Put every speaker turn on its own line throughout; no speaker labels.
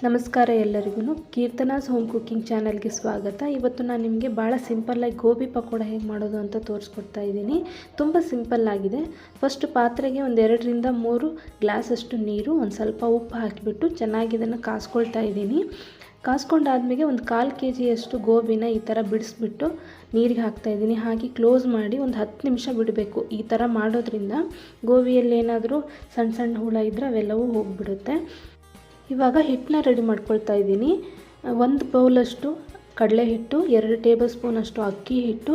ನಮಸ್ಕಾರ ಎಲ್ಲರಿಗೂ ಕೀರ್ತನಾಸ್ home cooking ಚಾನಲ್ಗೆ ಸ್ವಾಗತ. ಇವತ್ತು ನಾನು ನಿಮಗೆ ಭಾಳ ಸಿಂಪಲ್ಲಾಗಿ ಗೋಬಿ ಪಕೋಡ ಹೇಗೆ ಮಾಡೋದು ಅಂತ ತೋರಿಸ್ಕೊಡ್ತಾ ಇದ್ದೀನಿ. ತುಂಬ ಸಿಂಪಲ್ಲಾಗಿದೆ. ಫಸ್ಟ್ ಪಾತ್ರೆಗೆ ಒಂದು 2ರಿಂದ 3 ಗ್ಲಾಸಷ್ಟು ನೀರು, ಒಂದು ಸ್ವಲ್ಪ ಉಪ್ಪು ಹಾಕಿಬಿಟ್ಟು ಚೆನ್ನಾಗಿ ಇದನ್ನು ಕಾಸ್ಕೊಳ್ತಾ ಇದ್ದೀನಿ. ಕಾಸ್ಕೊಂಡಾದ್ಮೇಲೆ ಒಂದು 1/4 kg ಗೋಬಿನ ಈ ಥರ ಬಿಡಿಸ್ಬಿಟ್ಟು ನೀರಿಗೆ ಹಾಕ್ತಾಯಿದ್ದೀನಿ. ಹಾಕಿ ಕ್ಲೋಸ್ ಮಾಡಿ ಒಂದು 10 ನಿಮಿಷ ಬಿಡಬೇಕು. ಈ ಥರ ಮಾಡೋದ್ರಿಂದ ಗೋಬಿಯಲ್ಲಿ ಏನಾದರೂ ಸಣ್ಣ ಸಣ್ಣ ಹುಳ ಇದ್ದರೆ ಅವೆಲ್ಲವೂ ಹೋಗಿಬಿಡುತ್ತೆ. ಇವಾಗ ಹಿಟ್ಟನ್ನ ರೆಡಿ ಮಾಡ್ಕೊಳ್ತಾ ಇದ್ದೀನಿ. 1 ಬೌಲಷ್ಟು ಕಡಲೆ ಹಿಟ್ಟು, 2 ಟೇಬಲ್ ಸ್ಪೂನಷ್ಟು ಅಕ್ಕಿ ಹಿಟ್ಟು,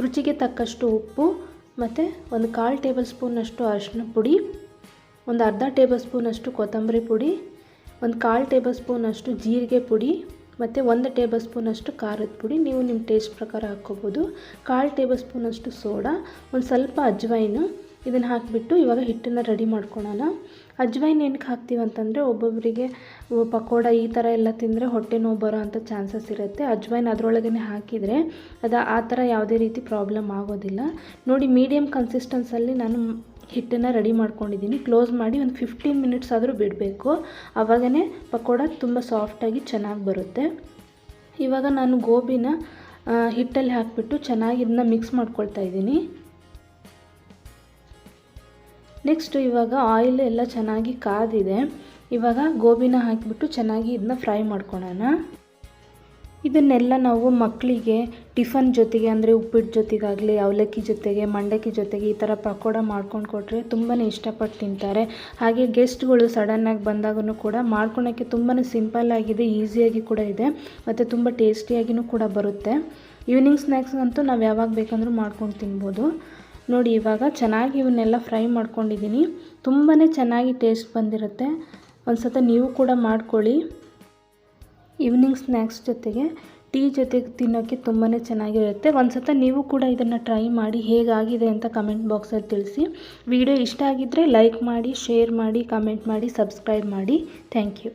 ರುಚಿಗೆ ತಕ್ಕಷ್ಟು ಉಪ್ಪು, ಮತ್ತು ಒಂದು 1/4 ಟೇಬಲ್ ಸ್ಪೂನಷ್ಟು ಅರಿಶಿನ ಪುಡಿ, ಒಂದು ಅರ್ಧ ಟೇಬಲ್ ಸ್ಪೂನಷ್ಟು ಕೊತ್ತಂಬರಿ ಪುಡಿ, ಒಂದು 1/4 ಟೇಬಲ್ ಸ್ಪೂನಷ್ಟು ಜೀರಿಗೆ ಪುಡಿ, ಮತ್ತು 1 ಟೇಬಲ್ ಸ್ಪೂನಷ್ಟು ಖಾರದ ಪುಡಿ. ನೀವು ನಿಮ್ಮ ಟೇಸ್ಟ್ ಪ್ರಕಾರ ಹಾಕ್ಕೋಬೋದು. 1/4 ಟೇಬಲ್ ಸ್ಪೂನಷ್ಟು ಸೋಡಾ, ಒಂದು ಸ್ವಲ್ಪ ಅಜ್ವೈನು. ಇದನ್ನು ಹಾಕಿಬಿಟ್ಟು ಇವಾಗ ಹಿಟ್ಟನ್ನು ರೆಡಿ ಮಾಡ್ಕೊಳ್ಳೋಣ. ಅಜ್ವೈನ್ ಏನಕ್ಕೆ ಹಾಕ್ತೀವಿ ಅಂತಂದರೆ ಒಬ್ಬೊಬ್ಬರಿಗೆ ಪಕೋಡ ಈ ಥರ ಎಲ್ಲ ತಿಂದರೆ ಹೊಟ್ಟೆ ನೋವು ಬರೋ ಅಂಥ ಚಾನ್ಸಸ್ ಇರುತ್ತೆ. ಅಜ್ವೈನ್ ಅದರೊಳಗೇ ಹಾಕಿದರೆ ಆ ಥರ ಯಾವುದೇ ರೀತಿ ಪ್ರಾಬ್ಲಮ್ ಆಗೋದಿಲ್ಲ. ನೋಡಿ, ಮೀಡಿಯಮ್ ಕನ್ಸಿಸ್ಟೆನ್ಸಲ್ಲಿ ನಾನು ಹಿಟ್ಟನ್ನು ರೆಡಿ ಮಾಡ್ಕೊಂಡಿದ್ದೀನಿ. ಕ್ಲೋಸ್ ಮಾಡಿ ಒಂದು 15 ಮಿನಿಟ್ಸ್ ಆದರೂ ಬಿಡಬೇಕು. ಆವಾಗೇ ಪಕೋಡ ತುಂಬ ಸಾಫ್ಟಾಗಿ ಚೆನ್ನಾಗಿ ಬರುತ್ತೆ. ಇವಾಗ ನಾನು ಗೋಬಿನ ಹಿಟ್ಟಲ್ಲಿ ಹಾಕಿಬಿಟ್ಟು ಚೆನ್ನಾಗಿ ಇದನ್ನ ಮಿಕ್ಸ್ ಮಾಡ್ಕೊಳ್ತಾ ಇದ್ದೀನಿ. ನೆಕ್ಸ್ಟು ಇವಾಗ ಆಯಿಲ್ ಎಲ್ಲ ಚೆನ್ನಾಗಿ ಕಾದಿದೆ. ಇವಾಗ ಗೋಬಿನ ಹಾಕಿಬಿಟ್ಟು ಚೆನ್ನಾಗಿ ಇದನ್ನ ಫ್ರೈ ಮಾಡ್ಕೊಳ್ಳೋಣ. ಇದನ್ನೆಲ್ಲ ನಾವು ಮಕ್ಕಳಿಗೆ ಟಿಫನ್ ಜೊತೆಗೆ, ಅಂದರೆ ಉಪ್ಪಿಟ್ಟು ಜೊತೆಗಾಗಲಿ, ಅವಲಕ್ಕಿ ಜೊತೆಗೆ, ಮಂಡಕ್ಕಿ ಜೊತೆಗೆ ಈ ಥರ ಪಕೋಡ ಮಾಡ್ಕೊಂಡು ಕೊಟ್ಟರೆ ತುಂಬಾ ಇಷ್ಟಪಟ್ಟು ತಿಂತಾರೆ. ಹಾಗೆ ಗೆಸ್ಟ್ಗಳು ಸಡನ್ನಾಗಿ ಬಂದಾಗೂ ಕೂಡ ಮಾಡ್ಕೊಳೋಕ್ಕೆ ತುಂಬಾ ಸಿಂಪಲ್ಲಾಗಿದೆ, ಈಸಿಯಾಗಿ ಕೂಡ ಇದೆ, ಮತ್ತು ತುಂಬ ಟೇಸ್ಟಿಯಾಗಿಯೂ ಕೂಡ ಬರುತ್ತೆ. ಈವ್ನಿಂಗ್ ಸ್ನ್ಯಾಕ್ಸ್ ಅಂತೂ ನಾವು ಯಾವಾಗ ಬೇಕಂದ್ರೂ ಮಾಡ್ಕೊಂಡು ತಿನ್ಬೋದು. ನೋಡಿ, ಇವಾಗ ಚೆನ್ನಾಗಿ ಇವನ್ನೆಲ್ಲ ಫ್ರೈ ಮಾಡ್ಕೊಂಡಿದ್ದೀನಿ. ತುಂಬಾ ಚೆನ್ನಾಗಿ ಟೇಸ್ಟ್ ಬಂದಿರುತ್ತೆ. ಒಂದು ಸಲ ನೀವು ಕೂಡ ಮಾಡ್ಕೊಳ್ಳಿ. ಈವ್ನಿಂಗ್ ಸ್ನ್ಯಾಕ್ಸ್ ಜೊತೆಗೆ, ಟೀ ಜೊತೆಗೆ ತಿನ್ನೋಕ್ಕೆ ತುಂಬಾ ಚೆನ್ನಾಗಿರುತ್ತೆ. ಒಂದು ಸಲ ನೀವು ಕೂಡ ಇದನ್ನು ಟ್ರೈ ಮಾಡಿ ಹೇಗಾಗಿದೆ ಅಂತ ಕಮೆಂಟ್ ಬಾಕ್ಸಲ್ಲಿ ತಿಳಿಸಿ. ವಿಡಿಯೋ ಇಷ್ಟ ಆಗಿದ್ದರೆ ಲೈಕ್ ಮಾಡಿ, ಶೇರ್ ಮಾಡಿ, ಕಮೆಂಟ್ ಮಾಡಿ, ಸಬ್ಸ್ಕ್ರೈಬ್ ಮಾಡಿ. Thank you.